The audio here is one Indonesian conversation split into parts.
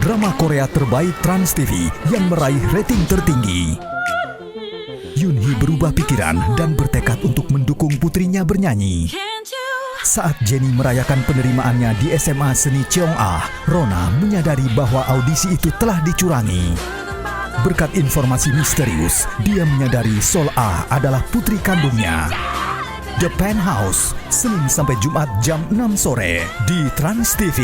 drama Korea terbaik Trans TV yang meraih rating tertinggi. Yoonhee berubah pikiran dan bertekad untuk mendukung putrinya bernyanyi. Saat Jennie merayakan penerimaannya di SMA Seni Cheong-ah, Rona menyadari bahwa audisi itu telah dicurangi. Berkat informasi misterius, dia menyadari Sol-ah adalah putri kandungnya. The Penthouse, Senin sampai Jumat jam 6 sore di Trans TV.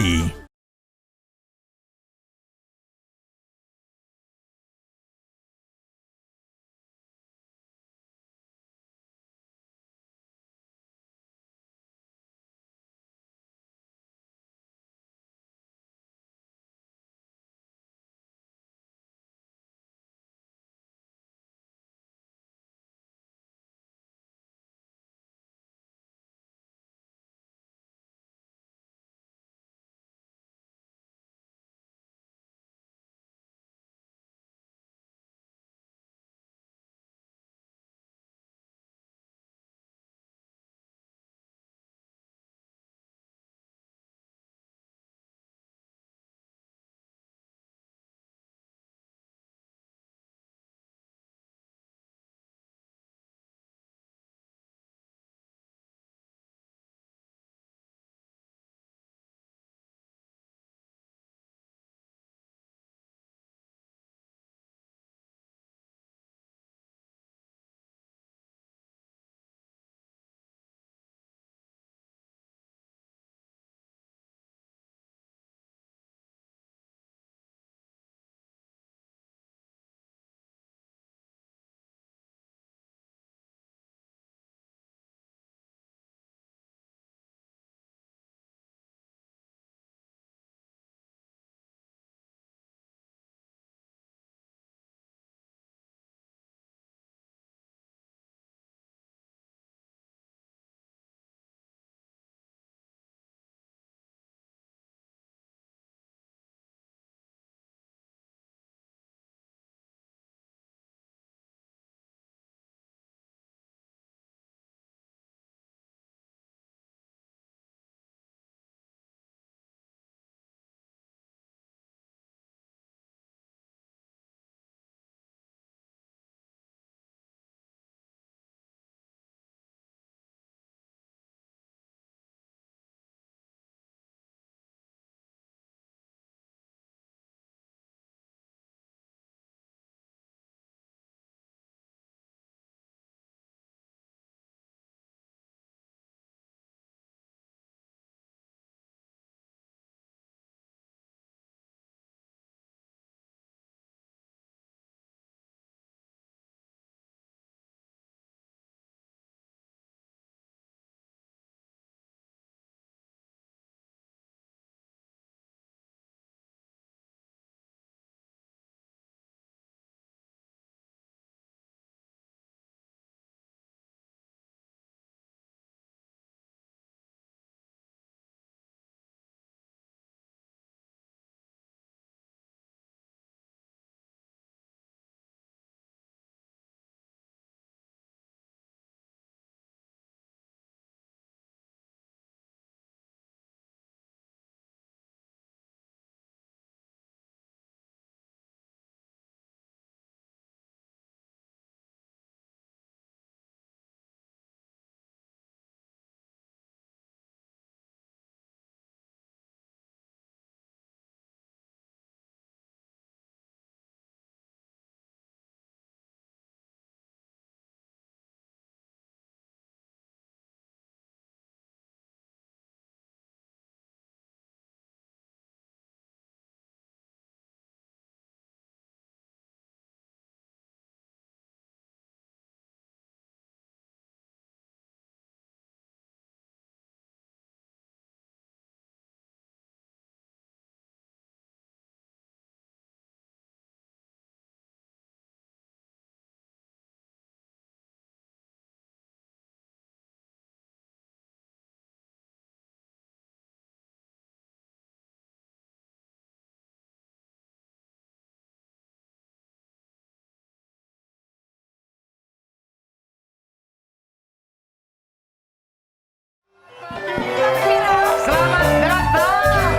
Selamat datang,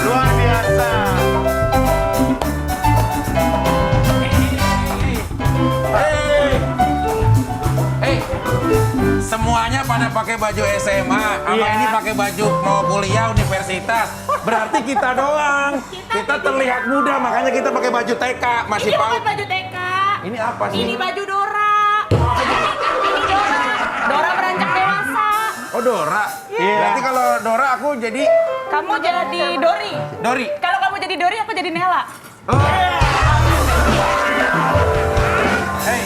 luar biasa. pakai baju SMA, sama ini pakai baju mau kuliah universitas. Berarti kita doang. Kita terlihat muda, makanya kita pakai baju TK, masih Ini PAUD. bukan baju TK. Ini apa sih? Ini baju Dora. Ini Dora. Dora beranjak dewasa. Oh, Dora. Berarti kalau Dora aku jadi Kamu jadi Dori. Dori. Kalau kamu jadi Dori, aku jadi Nela. Hey,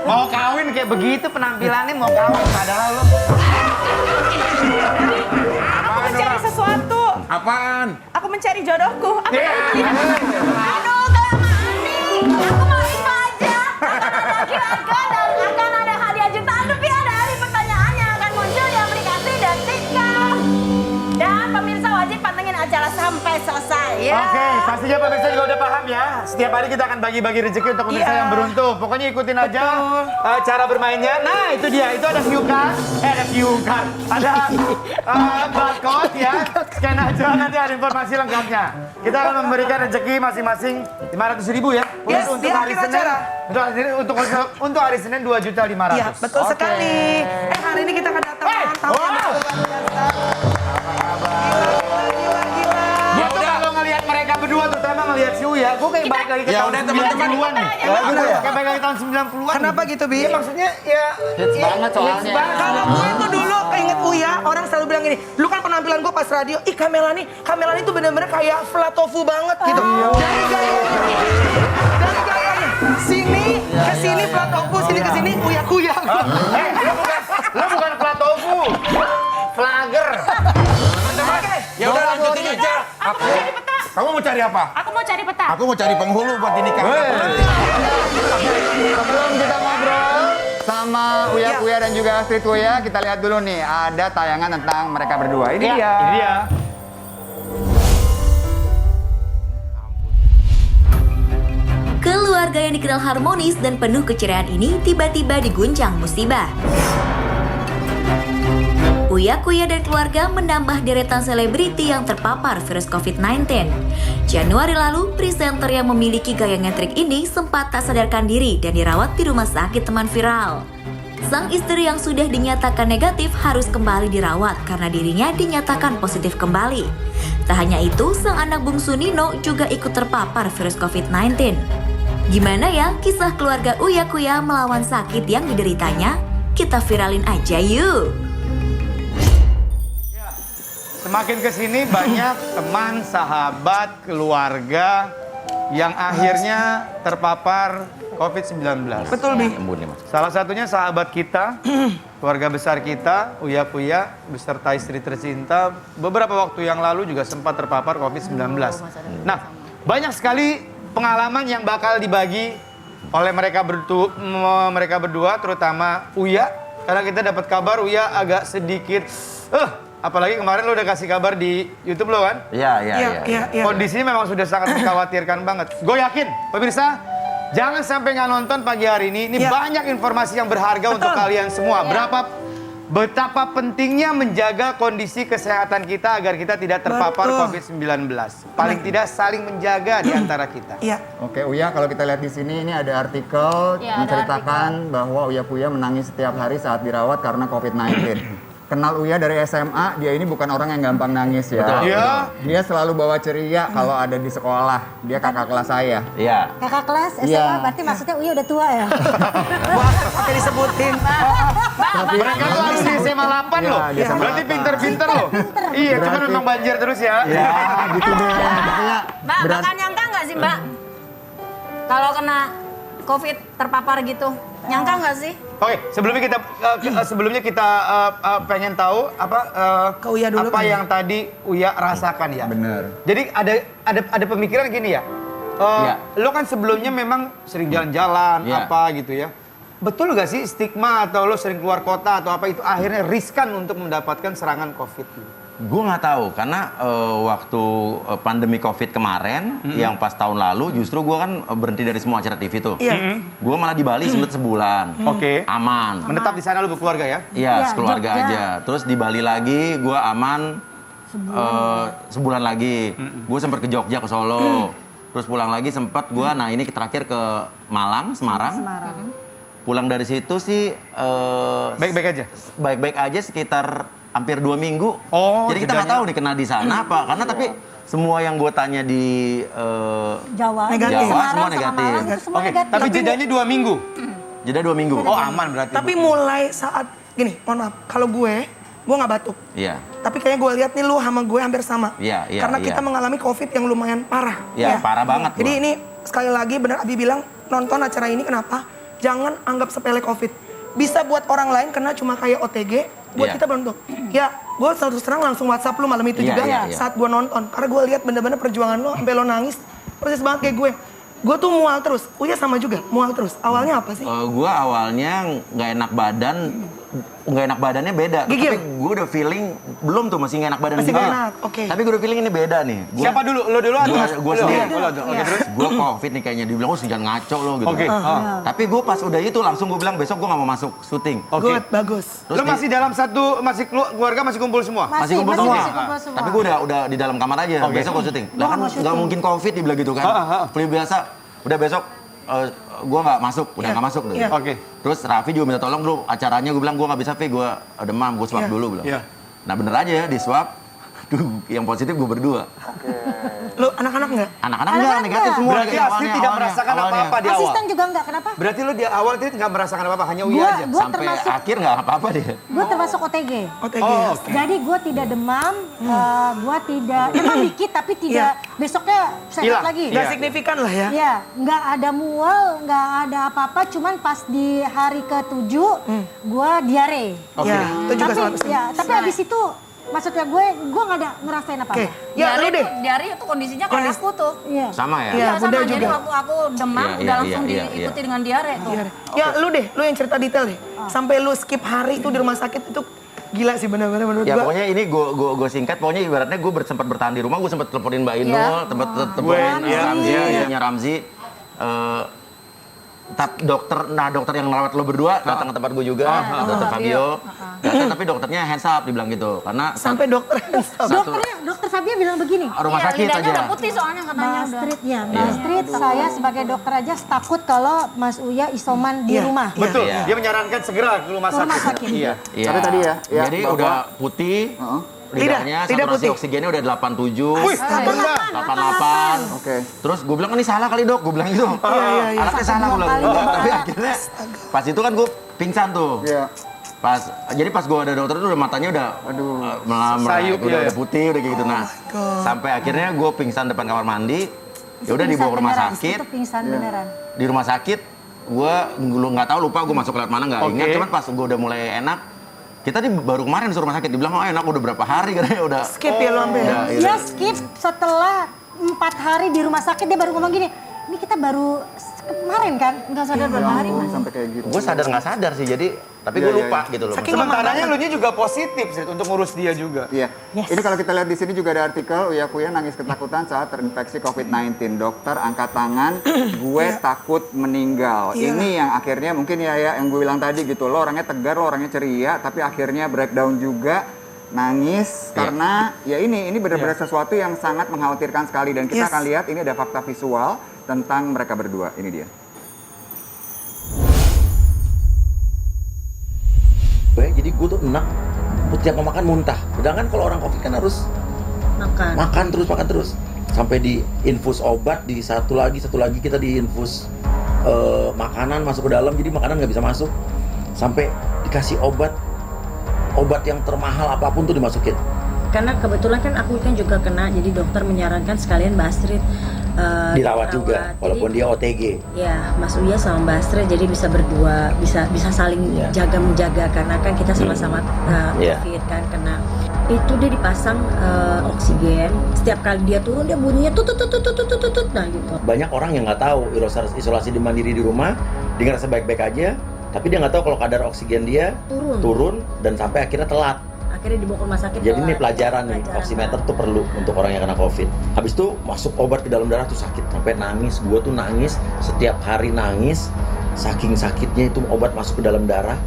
Mau kawin kayak begitu penampilannya, mau kawin padahal lo. Aku mencari sesuatu. apaan? Aku mencari jodohku. Aku Aduh, kelamaan nih. Aku mau info aja. Akan ada QR Code dan akan ada hadiah jutaan rupiah dari pertanyaannya akan muncul di aplikasi dan TikTok. Dan pemirsa wajib pantengin acara sampai selesai ya. Oke, pastinya pemirsa juga udah paham ya. Setiap hari kita akan bagi-bagi rezeki untuk pemirsa yang beruntung. Pokoknya ikutin aja cara bermainnya. Nah, itu dia. Itu ada view card. Ada view card. Ada barcode ya. Scan aja, nanti ada informasi lengkapnya. Kita akan memberikan rezeki masing-masing 500.000 ya. Yes, untuk di hari akhir Senin. acara. Untuk hari Senin 2.500.000. Iya, betul Oke. sekali. Hari ini kita kedatangan tamu yang wow. luar biasa. Gila. Ya udah, kalau ngelihat mereka berdua, terutama ngelihat si Uya, gue kayak balik lagi ke Ya tahun udah, teman-teman. 90-an nih. Kayak balik lagi tahun 90-an. Kenapa gitu, Bi? Ya maksudnya ya... Hits banget soalnya. hits banget. Kalau gue tuh dulu keinget Uya, orang selalu bilang gini, lu kan penampilan gue pas radio, ih Kamelani tuh bener-bener kayak flatofu banget gitu. Dari gayanya, sini ke sini flatofu, sini ke sini Uya kuyang. Lo bukan Platofu, Flagger. Ya udah lanjutin aja. Aku mau cari peta. Kamu mau cari apa? Aku mau cari peta. Aku mau cari penghulu buat dinikahin. Sebelum kita ngobrol sama Uya dan juga Astrid Uya, kita lihat dulu nih ada tayangan tentang mereka berdua. Ini dia. Ini dia. Keluarga yang dikenal harmonis dan penuh keceriaan ini tiba-tiba diguncang musibah. Uya Kuya dan keluarga menambah deretan selebriti yang terpapar virus COVID-19. Januari lalu, presenter yang memiliki gaya ngetrik ini sempat tak sadarkan diri dan dirawat di rumah sakit teman viral. Sang istri yang sudah dinyatakan negatif harus kembali dirawat karena dirinya dinyatakan positif kembali. Tak hanya itu, sang anak bungsu Nino juga ikut terpapar virus COVID-19. Gimana ya kisah keluarga Uya Kuya melawan sakit yang dideritanya? Kita viralin aja yuk! Semakin kesini banyak teman, sahabat, keluarga yang akhirnya terpapar COVID-19. Betul, Bi. Salah satunya sahabat kita, keluarga besar kita, Uya Kuya, beserta istri tercinta, beberapa waktu yang lalu juga sempat terpapar COVID-19. Nah, banyak sekali pengalaman yang bakal dibagi oleh mereka berdua, terutama Uya. Karena kita dapat kabar Uya agak sedikit, apalagi kemarin lo udah kasih kabar di YouTube lo kan? Iya. Kondisinya memang sudah sangat mengkhawatirkan banget. Gue yakin, pemirsa, jangan sampai nggak nonton pagi hari ini. Ini banyak informasi yang berharga untuk kalian semua. Betapa pentingnya menjaga kondisi kesehatan kita agar kita tidak terpapar COVID-19. Paling tidak saling menjaga di antara kita. Iya. Oke Uya, kalau kita lihat di sini ini ada artikel Ya, ada menceritakan bahwa Uya Kuya menangis setiap hari saat dirawat karena COVID-19. Kenal Uya dari SMA, dia ini bukan orang yang gampang nangis ya. Betul. Iya. Dia selalu bawa ceria kalau ada di sekolah. Dia kakak kelas saya. Iya. Kakak kelas SMA, Iya. berarti maksudnya Uya udah tua ya? Wah, pakai disebutin. Mereka tuh harus di SMA 8 loh. Iya, di SMA Berarti 8. pinter-pinter loh. Iya, cuman Berarti- memang banjir terus ya. Ya, gitu deh. Makanya Mbak, bakal nyangka nggak sih Mbak? Kalau kena COVID terpapar gitu, nyangka nggak sih? Oke, sebelumnya kita pengen tahu Ke Uya dulu apa kan? yang tadi Uya rasakan ya. bener. Jadi ada pemikiran gini ya. Lo kan sebelumnya memang sering jalan-jalan Iya. apa gitu ya. Betul gak sih stigma atau lo sering keluar kota atau apa itu akhirnya riskan untuk mendapatkan serangan COVID? Gue nggak tahu karena waktu pandemi COVID kemarin yang pas tahun lalu justru gue kan berhenti dari semua acara TV tuh. Iya. Gue malah di Bali sempet sebulan. Oke. Aman. Menetap di sana lo berkeluarga ya? Iya, Iya, sekeluarga Jogja. aja. Terus di Bali lagi gue aman sebulan lagi. Gue sempet ke Jogja, ke Solo. Terus pulang lagi sempet gue, nah ini terakhir ke Malang, Semarang. Pulang dari situ sih Baik-baik aja? baik-baik aja sekitar hampir 2 minggu. Oh, jadi kita nggak jedanya. tahu nih kena di sana apa. Karena tapi semua yang gue tanya di Jawa, Negatif. Jawa Semarang semua sama negatif. Malang itu semua Oke, negatif. tapi jedanya 2 minggu? Jeda 2 minggu. Oh aman berarti. Tapi mulai saat gini, mohon maaf, kalau gue nggak batuk. Iya. Tapi kayaknya gue lihat nih lu sama gue hampir sama. Iya, iya, Karena iya. kita mengalami COVID yang lumayan parah. Iya, parah banget Jadi gua. ini sekali lagi benar Abi bilang nonton acara ini kenapa? Jangan anggap sepele COVID. Bisa buat orang lain kena cuma kayak OTG, buat Iya. kita belum tuh. Ya, gue terus terang langsung WhatsApp lu malam itu Iya, juga iya, iya. saat gue nonton. Karena gue lihat bener-bener perjuangan lo sampai lo nangis. Persis banget kayak gue. Gue tuh mual terus. Uya sama juga, mual terus. Awalnya apa sih? Gue awalnya nggak enak badan, nggak enak badannya beda. Gigil? Tapi gue udah feeling belum tuh masih nggak enak badan. Masih gini. nggak enak, oke. Tapi gue udah feeling ini beda nih. Siapa dulu? Lo dulu atau? Gue sendiri. Oke, terus? Gue COVID nih kayaknya. Dibilang oh jangan ngaco lo gitu. Oke. Tapi gue pas udah itu langsung gue bilang besok gue nggak mau masuk syuting. Oke. Good, bagus. Terus Lo masih dalam satu, keluarga masih kumpul semua? masih kumpul semua. kumpul semua. Tapi gue udah di dalam kamar aja. Oke. Besok gue syuting. Gua Lah kan mau nggak syuting. mungkin COVID dibilang gitu kan. Flu biasa. Udah besok gue nggak masuk, udah nggak masuk deh. Iya. Oke. Terus Raffi juga minta tolong dulu acaranya, gue bilang gue nggak bisa, Vi, gue demam, gue swab Iya. dulu bilang. Iya. Nah bener aja ya di swab, yang positif gue berdua. Lu anak-anak nggak? Anak-anak enggak, negatif semua. Berarti kayak Asli tidak merasakan apa-apa di awal? Asisten juga enggak, kenapa? Berarti lo di awal itu nggak merasakan apa-apa, hanya Uya Gua- aja? gua Sampai termasuk- akhir nggak apa-apa dia. Gue termasuk OTG. OTG. Oh, ya? oke. Jadi gue tidak demam, gue tidak demam dikit tapi tidak besoknya sehat Hilang. lagi. Nggak Iya. signifikan lah ya. Ya, nggak ada mual, nggak ada apa-apa, cuman pas di hari ke-7 gue diare. Ya, itu juga Tapi, salah. ya, tapi abis itu maksudnya gue nggak ada ngerasain apa-apa. Oke, ya lu deh. Diare itu kondisinya kayak aku tuh. Iya. Sama ya? Iya, Iya, Bunda sama. Jadi juga. waktu aku demam Iya, udah iya, langsung iya, diikuti iya. dengan diare tuh. Ya lu deh, lu yang cerita detail deh. Sampai lu skip hari itu di rumah sakit itu gila sih benar-benar menurut Ya gua. pokoknya ini gue singkat, pokoknya ibaratnya gue sempat bertahan di rumah, gue sempat teleponin Mbak Inul, Iya. tempat teleponin Iya, Ramzi, iya, iya. ibunya Ramzi. Dokter yang merawat lo berdua datang ke tempat gue juga, dokter Fabio. Datang, tapi dokternya hands up dibilang gitu, karena Sampai dokter Dokter Fabia bilang begini. rumah Iya, sakit lidahnya aja. udah putih soalnya katanya Mbak udah. Astrid, ya, Mbak Astrid, saya sebagai dokter aja takut kalau Mas Uya isoman di Iya. rumah. Betul, Iya. dia menyarankan segera ke rumah Ke rumah sakit. sakit. Iya. Iya. Tapi tadi ya Jadi bahwa- udah putih, lidahnya Lidah saturasi putih. oksigennya udah 87, Wih, rendah. 88. Oke. Terus gue bilang ini salah kali dok, gue bilang gitu. iya. Alatnya salah gue bilang. Satu, dua kali. Tapi akhirnya pas itu kan gue pingsan tuh. Iya. Jadi pas gue ada dokter itu udah matanya udah Sayup, udah, iya. udah putih udah kayak gitu. Nah, sampai akhirnya gue pingsan depan kamar mandi. Ya udah dibawa ke rumah Pingsan sakit. beneran, itu pingsan beneran. Di rumah sakit gue nggak tahu, lupa gue masuk lewat mana nggak Oke. ingat. Cuman pas gue udah mulai enak, kita baru kemarin disuruh rumah sakit dibilang oh enak udah berapa hari katanya udah. skip ya lu sampai. Udah, iya. Dia skip setelah 4 hari di rumah sakit dia baru ngomong gini, ini kita baru kemarin kan, nggak sadar berapa hari. Ampun, sampai kayak gitu. Gue sadar nggak sadar sih, jadi tapi gue Iya, iya, lupa iya. gitu loh. Saking Sementaranya lu nya juga positif Srit, untuk ngurus dia juga. Iya. Yes. Ini kalau kita lihat di sini juga ada artikel Uya Kuya nangis ketakutan saat terinfeksi COVID-19. Dokter angkat tangan, gue takut meninggal. Iya. Ini yang akhirnya mungkin ya yang gue bilang tadi gitu. Lo orangnya tegar, lo orangnya ceria, tapi akhirnya breakdown juga, nangis karena ya ini benar-benar sesuatu yang sangat mengkhawatirkan sekali dan kita Yes. akan lihat ini ada fakta visual tentang mereka berdua. Ini dia. Jadi gue tuh enak, setiap mau makan muntah. Sedangkan kalau orang COVID kan harus makan terus. Sampai di infus obat, di satu lagi kita di infus makanan masuk ke dalam, jadi makanan nggak bisa masuk. Sampai dikasih obat yang termahal apapun tuh dimasukin. Karena kebetulan kan aku kan juga kena, jadi dokter menyarankan sekalian Mbak Astrid Dirawat juga, walaupun dia OTG. Ya, Mas Uya sama Mbak Astrid jadi bisa berdua, bisa saling Iya. jaga menjaga karena kan kita sama-sama Iya. COVID kan kena. Itu dia dipasang oksigen, setiap kali dia turun dia bunyinya tut nah gitu. Banyak orang yang nggak tahu isolasi di mandiri di rumah, dia ngerasa baik-baik aja, tapi dia nggak tahu kalau kadar oksigen dia turun dan sampai akhirnya telat. Akhirnya dibawa ke rumah sakit. Jadi ini telat. pelajaran nih, oximeter tuh perlu untuk orang yang kena COVID. Habis itu masuk obat ke dalam darah tuh sakit, sampai nangis. Gue tuh nangis, setiap hari nangis, saking sakitnya itu obat masuk ke dalam darah.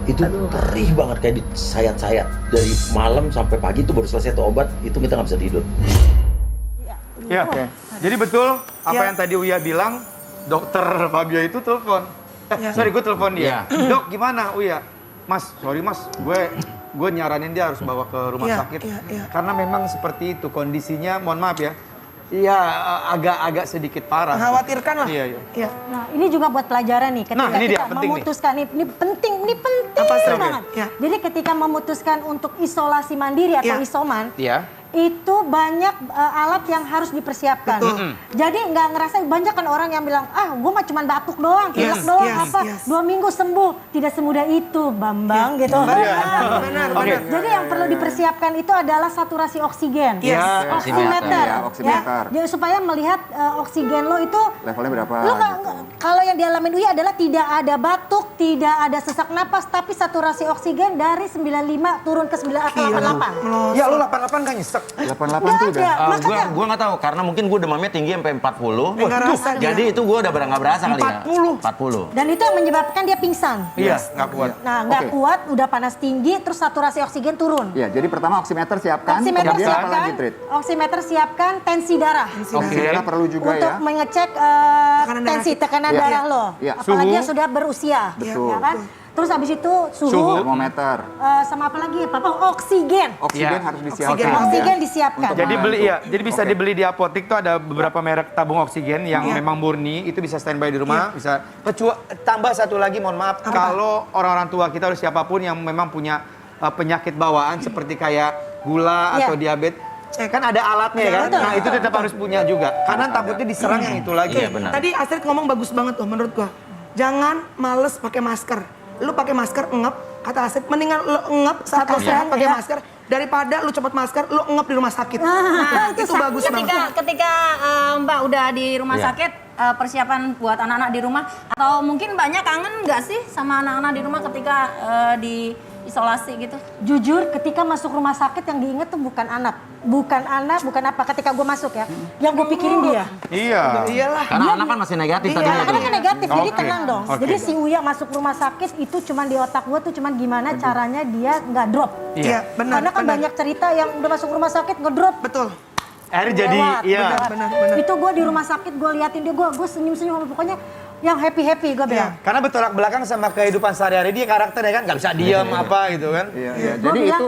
Itu perih banget, kayak disayat-sayat. Dari malam sampai pagi tuh baru selesai tuh obat, itu kita nggak bisa tidur. Ya, jadi betul apa Ya. yang tadi Uya bilang, dokter Fabio itu telepon. Sorry, gue telepon dia. Iya. Dok, gimana? Uya, Mas, sorry Mas, gue nyaranin dia harus bawa ke rumah Iya, sakit. iya. Karena memang seperti itu kondisinya, mohon maaf ya. Iya, agak sedikit parah. Mengkhawatirkan lah. Iya. Nah, ini juga buat pelajaran nih ketika Nah, ini dia, kita penting nih. memutuskan ini penting Apa, Stri? banget. Ya. Jadi ketika memutuskan untuk isolasi mandiri atau Ya. isoman, Iya. itu banyak alat yang harus dipersiapkan. Betul. Jadi nggak ngerasa banyak kan orang yang bilang, gue mah cuma batuk doang, pilek Yes, doang, yes, apa yes. 2 minggu sembuh. Tidak semudah itu, Bambang gitu. Benar. Jadi yang perlu dipersiapkan itu adalah saturasi oksigen, Yes. oximeter, Ya, oximeter. Jadi supaya melihat oksigen lo itu Levelnya berapa? lo gitu. kalau yang dialamin Uya adalah tidak ada batuk, tidak ada sesak napas, tapi saturasi oksigen dari 95 turun ke 88. Ya lu 88 kan nyesek. 88 tuh udah. Makanya Gue nggak tahu karena mungkin gue demamnya tinggi sampai 40. Nggak rasa dia. Jadi itu gue udah nggak berasa kali ya. 40. dan itu yang menyebabkan dia pingsan. Iya, nggak kuat. Nah, nggak Oke. kuat, udah panas tinggi, terus saturasi oksigen turun. Ya, jadi pertama oximeter siapkan, Oximeter kemudian apa siapkan, lagi, Trit? oksimeter siapkan tensi darah. Tensi darah perlu juga Untuk ya. mengecek tekanan Iya. darah lo. Iya. Apalagi Suhu. yang sudah berusia. Betul. Ya kan? Terus habis itu suhu, Termometer. sama apa lagi? Oksigen. Oksigen harus disiapkan. Oksigen ya. disiapkan. Untuk Jadi beli membantu. ya, jadi bisa Oke. dibeli di apotek tuh ada beberapa merek tabung oksigen yang memang murni, itu bisa standby di rumah, bisa. Tambah satu lagi, mohon maaf, kalau orang-orang tua kita atau siapapun yang memang punya penyakit bawaan seperti kayak gula Iya. atau diabetes, kan ada alatnya kan. Betul. Nah, itu tetap harus punya juga. Karena takutnya diserang yang itu lagi. Iya, benar. Tadi Astrid ngomong bagus banget tuh menurut gua. Jangan males pakai masker. Lu pakai masker ngep, kata Astrid, mendingan lu ngep saat lu sehat pakai masker daripada lu copot masker, lu ngep di rumah sakit. Itu bagus banget. Ketika Mbak udah di rumah Iya. sakit, persiapan buat anak-anak di rumah, atau mungkin banyak kangen nggak sih sama anak-anak di rumah ketika di isolasi gitu? Jujur, ketika masuk rumah sakit yang diinget tuh bukan anak, bukan apa. Ketika gue masuk ya, yang gue pikirin dia. Iya. Iyalah. Karena anak kan masih negatif tadinya tuh. Karena kan negatif, jadi Oke. tenang dong. Oke. Jadi si Uya masuk rumah sakit itu cuman di otak gue tuh cuman gimana caranya dia nggak drop. Iya, benar. Karena kan benar. banyak cerita yang udah masuk rumah sakit ngedrop. Betul. Akhirnya jadi, Lewat, iya. Benar. Itu gue di rumah sakit gue liatin dia, gue senyum-senyum, pokoknya yang happy gue bilang. Karena bertolak belakang sama kehidupan sehari-hari dia karakternya kan nggak bisa diam apa gitu kan. Iya, iya. Gue Jadi bilang itu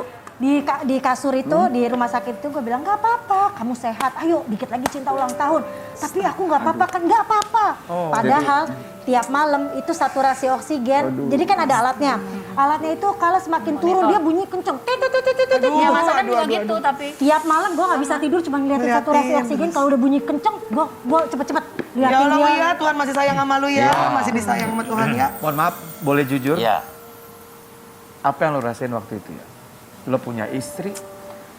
di kasur itu di rumah sakit itu gue bilang nggak apa-apa, kamu sehat, ayo dikit lagi Cinta ulang tahun. Tapi aku nggak apa-apa kan, nggak apa-apa. Padahal tiap malam itu saturasi oksigen, jadi kan ada alatnya. Alatnya itu kalau semakin turun dia bunyi kenceng. Ya masa kan juga gitu, tapi Tiap malam gue nggak bisa tidur cuma ngeliatin Liatin, saturasi oksigen. Kalau udah bunyi kenceng, gue cepet-cepet Ya liatin Allah dia. ya, Tuhan masih sayang sama lu ya, masih disayang sama Tuhan ya. Mohon maaf, boleh jujur? Iya. Apa yang lo rasain waktu itu ya? Lo punya istri,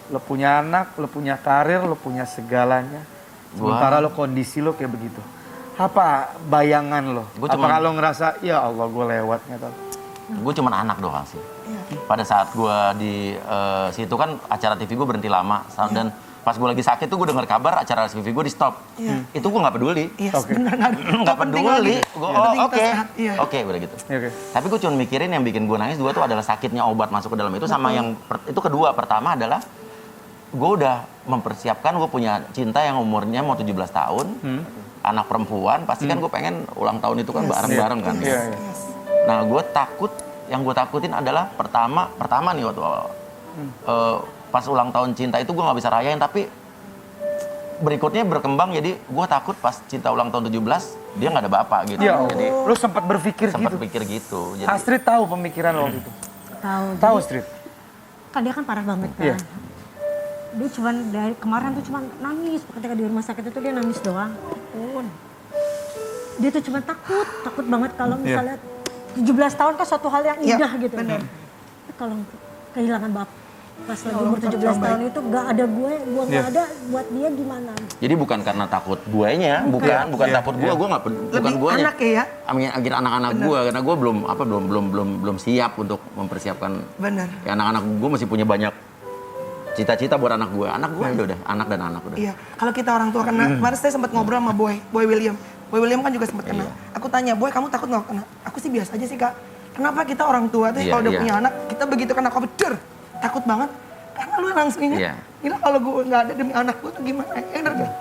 lo punya anak, lo punya karir, lo punya segalanya. Sementara lo kondisi lo kayak begitu. Apa bayangan lo? Gua Apakah cuman- lo ngerasa, ya Allah gue lewat gitu? Gue cuma anak doang sih. Pada saat gue di situ kan acara TV gue berhenti lama. Dan pas gue lagi sakit tuh gue dengar kabar acara TV gue di stop. Itu gue nggak peduli. Iya, Oke. benar. Nggak peduli. Gue oke. Iya. Oke udah gitu. Oke. Tapi gue cuma mikirin yang bikin gue nangis dua tuh adalah sakitnya obat masuk ke dalam itu sama yang itu kedua. Pertama adalah gue udah mempersiapkan gue punya Cinta yang umurnya mau 17 tahun. Anak perempuan, pasti kan gue pengen ulang tahun itu kan bareng-bareng kan. Iya, iya. Nah, gue takut, yang gue takutin adalah pertama nih waktu pas ulang tahun Cinta itu gue nggak bisa rayain, tapi berikutnya berkembang jadi gue takut pas Cinta ulang tahun 17 dia nggak ada bapak gitu. Ya Jadi Allah, lo sempat berpikir sempat gitu? pikir gitu. Jadi Astrid tahu pemikiran lo waktu itu? Tahu. Tahu Astrid? Kan dia kan parah banget kan. Iya. Dia cuman dari kemarin tuh cuman nangis ketika di rumah sakit itu dia nangis doang. Dia tuh cuma takut banget kalau misalnya 17 tahun kan suatu hal yang indah gitu. Tapi kalau kehilangan bapak pas lagi umur 17 tahun itu gak ada gue gak ada, buat dia gimana? Jadi bukan karena takut guenya, bukan takut gue nggak bukan Lebih guanya. anak ya. Akhir anak-anak gue karena gue belum siap untuk mempersiapkan. Benar. Ya, anak-anak gue masih punya banyak cita-cita buat anak gue. Anak gue udah anak dan anak udah. Iya, kalau kita orang tua kena, kemarin saya sempat ngobrol sama Boy William. Boy William kan juga sempat kena. Aku tanya, Boy kamu takut nggak kena? Aku sih biasa aja sih Kak. Kenapa kita orang tua tuh Iya, kalau udah iya. punya anak, kita begitu kena COVID, takut banget. Karena lu langsung ingat, Iya. gila kalau gue nggak ada demi anak gue tuh gimana? Enak gak?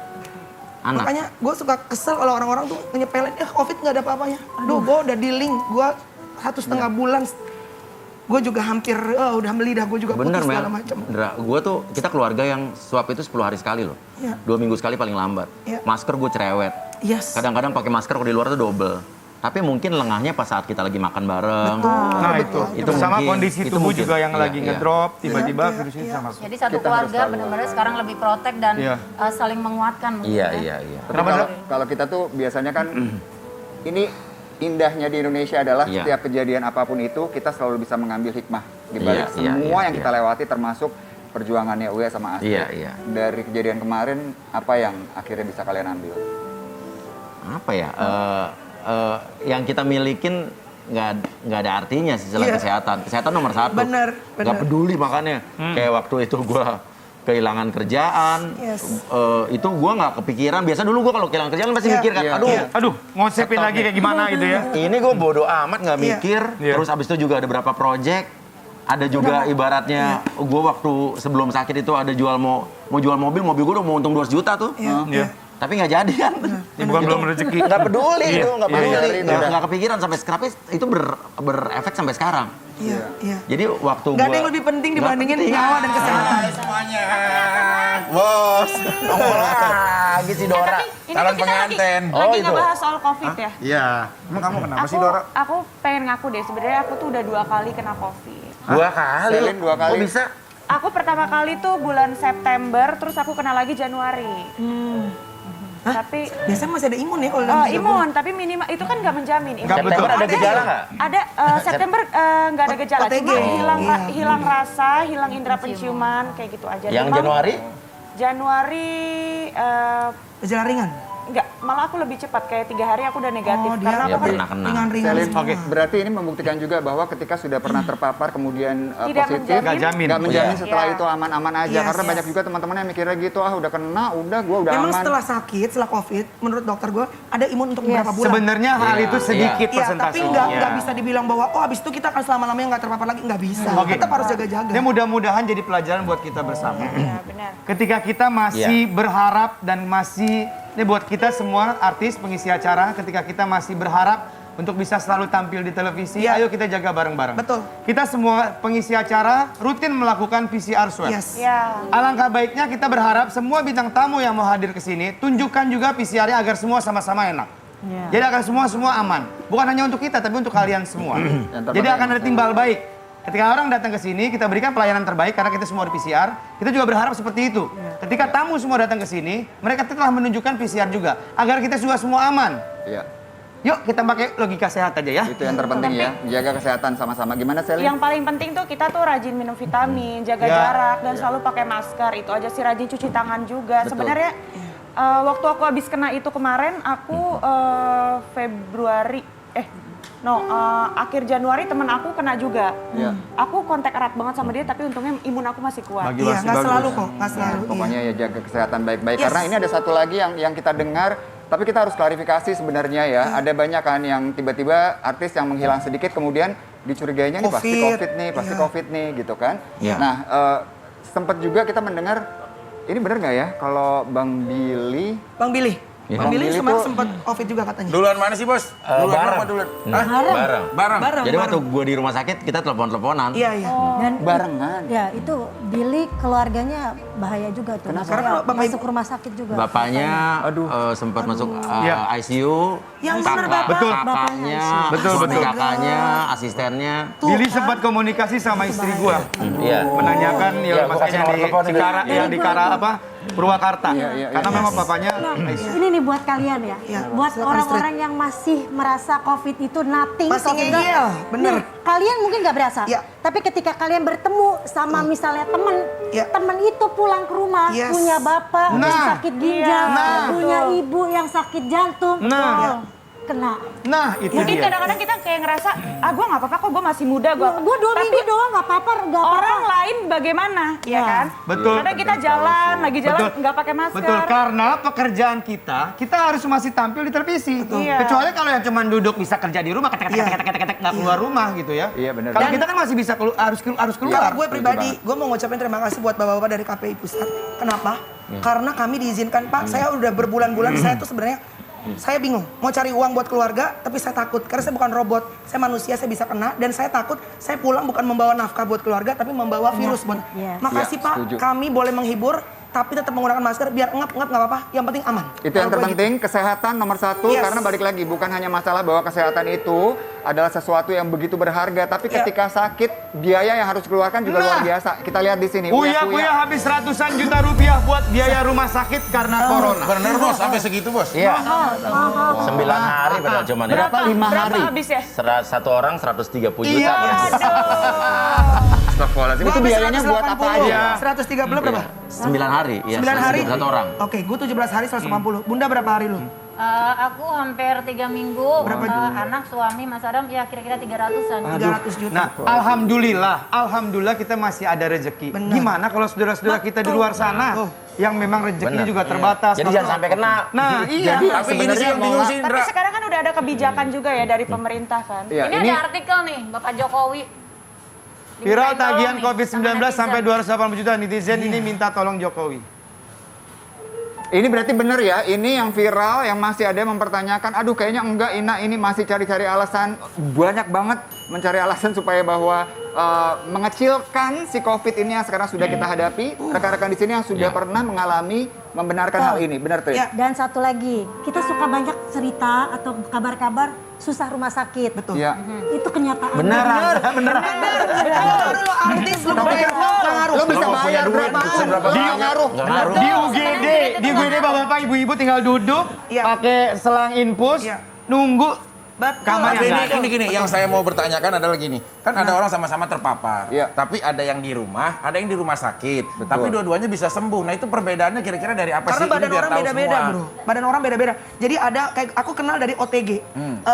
Anak. Makanya gue suka kesel kalau orang-orang tuh nyepelin, COVID nggak ada apa-apanya. Aduh, gue udah dealing, gue 1,5 bulan. Gue juga hampir, udah melidah, gue juga Bener, putih Mel. segala macam. Gue tuh, kita keluarga yang swab itu 10 hari sekali loh. Iya. 2 minggu sekali paling lambat. Iya. Masker gue cerewet. Yes. Kadang-kadang pakai masker kalau di luar tuh double. Tapi mungkin lengahnya pas saat kita lagi makan bareng. Nah itu sama mungkin, kondisi itu tubuh mungkin. juga yang Iya, lagi iya. ngedrop, tiba-tiba virus ini sama. Jadi satu Kita harus keluarga selalu benar-benar sekarang lebih protek dan Iya. saling menguatkan. mungkin Iya, ya. iya. Tapi kalau kita tuh biasanya kan ini indahnya di Indonesia adalah Iya. setiap kejadian apapun itu kita selalu bisa mengambil hikmah di balik Iya, semua iya, yang iya. kita lewati termasuk perjuangannya Uya sama Astrid. Iya, iya. Dari kejadian kemarin apa yang akhirnya bisa kalian ambil? Apa ya? Yang kita milikin nggak ada artinya sih selain Iya. kesehatan. Kesehatan nomor 1. Bener. Nggak peduli makanya. Kayak waktu itu gue kehilangan kerjaan, Yes. itu gue nggak kepikiran. Biasa dulu gue kalau kehilangan kerjaan pasti Iya. mikir kan, Iya. aduh, Aduh, ngonsepin Stop lagi nih. kayak gimana gitu ya. ini gue bodoh amat nggak Iya. mikir. Iya. Terus abis itu juga ada beberapa project. Ada juga ibaratnya, gue waktu sebelum sakit itu ada mau jual mobil gue udah mau untung 200 juta tuh. Iya. Tapi nggak jadi kan. Ya, bukan belum rezeki. Nggak peduli Iya. itu, nggak Iya. peduli. Iya. Nggak kepikiran sampai sekarang, itu berefek sampai sekarang. Iya, iya. Jadi waktu Gak ada gua- yang lebih penting nggak dibandingin penting. nyawa dan kesehatan. Hai semuanya. Bos. Nongol lagi si Dora. Ini Calon kan kita pengantin. lagi itu. ngebahas soal COVID ya. Iya. Emang kamu kenapa sih, Dora? Aku pengen ngaku deh, sebenarnya aku tuh udah 2 kali kena COVID. 2 kali. Selin 2 kali. Kok bisa? Aku pertama kali tuh bulan September, terus aku kena lagi Januari. Tapi Biasanya masih ada imun ya kalau dalam 3 bulan. imun, tapi minimal itu kan nggak menjamin. Nggak September betul. ada gejala nggak? Ada September nggak ada gejala, OTG. cuma Iya. hilang rasa, hilang indera penciuman kayak gitu aja. Yang Demam. Januari? Januari Gejala ringan. enggak, malah aku lebih cepat kayak 3 hari aku udah negatif Oh, dia karena Ya aku pernah kena. ringan-ringan Selin, semua. oke. Berarti ini membuktikan juga bahwa ketika sudah pernah terpapar kemudian Tidak positif, menjamin. Nggak jamin. nggak menjamin Iya. setelah Iya. itu aman-aman aja. Yes, Karena yes. banyak juga teman-teman yang mikirnya gitu, udah kena, gue udah Memang aman. setelah sakit, setelah COVID, menurut dokter gue ada imun untuk beberapa bulan. Sebenarnya hal Iya. itu sedikit Iya, tapi persentasenya. nggak bisa dibilang bahwa abis itu kita akan selama-lamanya nggak terpapar lagi, nggak bisa. Oke. Tetap harus jaga-jaga. Ya mudah-mudahan jadi pelajaran buat kita bersama. ya benar. Ketika kita masih berharap dan masih, ini buat kita semua artis pengisi acara, ketika kita masih berharap untuk bisa selalu tampil di televisi, Iya. ayo kita jaga bareng-bareng. Betul. Kita semua pengisi acara rutin melakukan PCR swab. Yes. Ya. Alangkah baiknya kita berharap semua bintang tamu yang mau hadir ke sini, tunjukkan juga PCR-nya agar semua sama-sama enak. Jadi agar semua aman. Bukan hanya untuk kita, tapi untuk kalian semua. Jadi akan ada timbal baik. Ketika orang datang ke sini, kita berikan pelayanan terbaik karena kita semua di PCR. Kita juga berharap seperti itu. Ketika tamu semua datang ke sini, mereka telah menunjukkan PCR juga. Agar kita juga semua aman. Iya. Yuk kita pakai logika sehat aja ya. Itu yang terpenting ya, jaga kesehatan sama-sama. Gimana Selin? Yang paling penting tuh kita tuh rajin minum vitamin, jaga Ya. jarak dan selalu pakai masker. Itu aja sih, rajin cuci tangan juga. Betul. Sebenarnya waktu aku habis kena itu kemarin, aku Februari akhir Januari temen aku kena juga. Iya. Aku kontak erat banget sama dia, tapi untungnya imun aku masih kuat. Bagi Iya, masih nggak bagus. selalu kok, nggak selalu. Pokoknya ya jaga kesehatan baik-baik. Yes. Karena ini ada satu lagi yang kita dengar, tapi kita harus klarifikasi sebenarnya ya. Ada banyak kan yang tiba-tiba artis yang menghilang sedikit kemudian dicurigainya nih pasti Covid. COVID nih, pasti Iya. COVID nih gitu kan. Iya. Nah, sempat juga kita mendengar, ini benar nggak ya kalau Bang Billy Bang Billy. Iya. Bang Billy Bang Billy kemarin tuh- sempat COVID juga katanya. Duluan mana sih, Bos? Duluan bareng. apa duluan? Hah? Bareng. Bareng. Bareng. Jadi waktu gue di rumah sakit, kita telepon-teleponan. Iya, iya. Dan barengan. ya itu Billy keluarganya bahaya juga tuh. Kenapa? Maksudnya Karena Bapak masuk rumah sakit juga. Bapaknya sempat masuk Iya. ICU. Yang benar, Bapak. Betul. Kakaknya, Betul, betul. kakaknya, asistennya. Billy sempat komunikasi sama istri gua. Iya. Menanyakan Iya, ya maksudnya pokoknya di telepon Cikara, itu. yang di Kara apa? Purwakarta. Iya, Karena iya. memang bapaknya Ini nih buat kalian ya, Iya, buat silakan, orang-orang yang masih merasa COVID itu nothing. Masih COVID ngeyel, nggak- bener. Nih, kalian mungkin nggak berasa, Iya. tapi ketika kalian bertemu sama misalnya temen, Iya. temen itu pulang ke rumah Yes. punya bapak yang Nah. sakit ginjal, Nah. punya ibu yang sakit jantung, Nah. kena. Nah, itu Mungkin dia. kadang-kadang kita kayak ngerasa, gue nggak apa-apa kok, gue masih muda. Gue 2 minggu doang nggak apa-apa, nggak apa-apa. Orang lain bagaimana, ya Ya. kan? Betul. Kadang kita jalan, lagi jalan Betul. nggak pakai masker. Betul, karena pekerjaan kita harus masih tampil di televisi. Iya. Kecuali kalau yang cuma duduk bisa kerja di rumah, ketek nggak keluar rumah gitu ya. Iya, benar. Kalau Dan- kita kan masih bisa harus keluar. Kalau gue pribadi, gue mau ngucapin terima kasih buat bapak-bapak dari KPI Pusat. Kenapa? Karena kami diizinkan, Pak, saya udah berbulan-bulan, saya tuh sebenarnya saya bingung mau cari uang buat keluarga, tapi saya takut karena saya bukan robot, saya manusia, saya bisa kena, dan saya takut saya pulang bukan membawa nafkah buat keluarga, tapi membawa virus buat. Makasih Pak, setuju. kami boleh menghibur, tapi tetap menggunakan masker biar ngap nggak apa-apa, yang penting aman. Itu yang terpenting, kesehatan nomor 1, karena balik lagi bukan hanya masalah bahwa kesehatan itu adalah sesuatu yang begitu berharga, tapi ketika sakit biaya yang harus dikeluarkan juga luar biasa. Kita lihat di sini. Uya habis ratusan juta rupiah buat biaya rumah sakit karena corona. Bener bos, sampai segitu bos. Iya. 9 hari padahal cuman ya. Berapa 5 hari. habis ya? Satu orang 130 juta. Iya. Astagfirullahaladzim. Itu biayanya buat apa aja? 130 berapa? 9 hari. Ya, 9 hari? 1 orang. Oke, gue 17 hari 180. Bunda berapa hari lu? Aku hampir 3 minggu. Anak, suami, Mas Adam, ya kira-kira 300-an. 300 juta. Nah, alhamdulillah kita masih ada rezeki. Gimana kalau saudara-saudara kita di luar sana yang memang rezekinya juga terbatas. Jadi jangan sampai kena. Nah, iya. Tapi ini sih yang bingung sih, Tapi Indra. sekarang kan udah ada kebijakan juga ya dari pemerintah kan. Iya, Ini ada artikel nih, Bapak Jokowi. Viral Dimintain tagihan tolong nih COVID-19 sama sampai netizen. 280 juta netizen ini minta tolong Jokowi. Ini berarti bener ya, ini yang viral, yang masih ada yang mempertanyakan, aduh kayaknya enggak, ini masih cari-cari alasan, banyak banget mencari alasan supaya bahwa mengecilkan si COVID ini yang sekarang sudah kita hadapi. Rekan-rekan di sini yang sudah pernah mengalami membenarkan hal ini, benar tuh ya? Dan satu lagi, kita suka banyak cerita atau kabar-kabar susah rumah sakit. Betul. Iya. Itu kenyataan. Beneran. Artis lu bayar ngaruh. Lo bisa bayar berapa? Di UGD bapak-bapak ibu-ibu tinggal duduk, pakai selang infus, nunggu kamarnya. Gini, yang saya mau bertanyakan adalah gini. Kan ada orang sama-sama terpapar. Iya. Tapi ada yang di rumah, ada yang di rumah sakit. Tapi dua-duanya bisa sembuh. Nah itu perbedaannya kira-kira dari apa Karena sih? badan Ini biar orang tahu beda-beda, semua. bro. Badan orang beda-beda. Jadi ada kayak aku kenal dari OTG,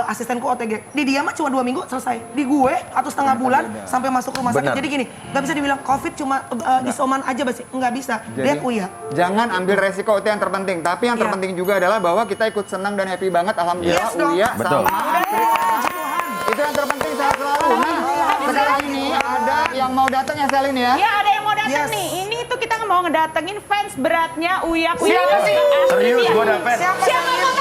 asistenku OTG. Di dia mah cuma 2 minggu selesai. Di gue atau setengah bulan sampai masuk rumah sakit. Jadi gini, nggak bisa dibilang COVID cuma isoman aja basi, nggak bisa. Lihat Uya. Jangan ambil resiko, itu yang terpenting. Tapi yang terpenting juga adalah bahwa kita ikut senang dan happy banget. Alhamdulillah Yes, dong. Uya Betul. sama itu yang terpenting sehat selalu. Nah, sekarang ini ada yang mau datang ya Selin ya? Ya ada yang mau datang nih. Ini tuh kita mau ngedatengin fans beratnya Uya Kuya. Siapa sih? Serius, gua ada fans. Siapa mau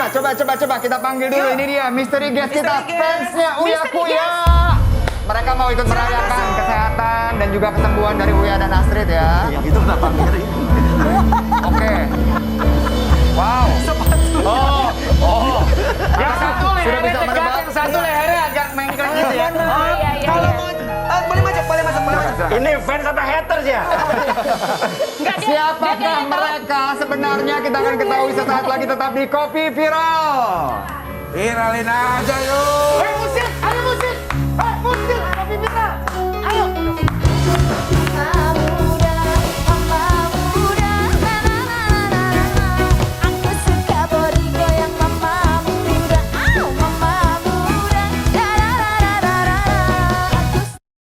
tahu? Coba kita panggil dulu. Ini dia misteri guest kita, fansnya Uya Misteri Kuya. Mereka mau ikut merayakan kesehatan dan juga kesembuhan dari Uya dan Astrid ya. Yang itu kenapa mirip? Oke. Wow. Yang satu lehernya bisa tegak, menebak. yang satu lehernya agak mengkring gitu ya. Kalau mau boleh masuk. Ini fans apa haters ya? Siapakah mereka sebenarnya, kita akan ketahui sesaat lagi, tetap di Kopi Viral. Viralin aja yuk.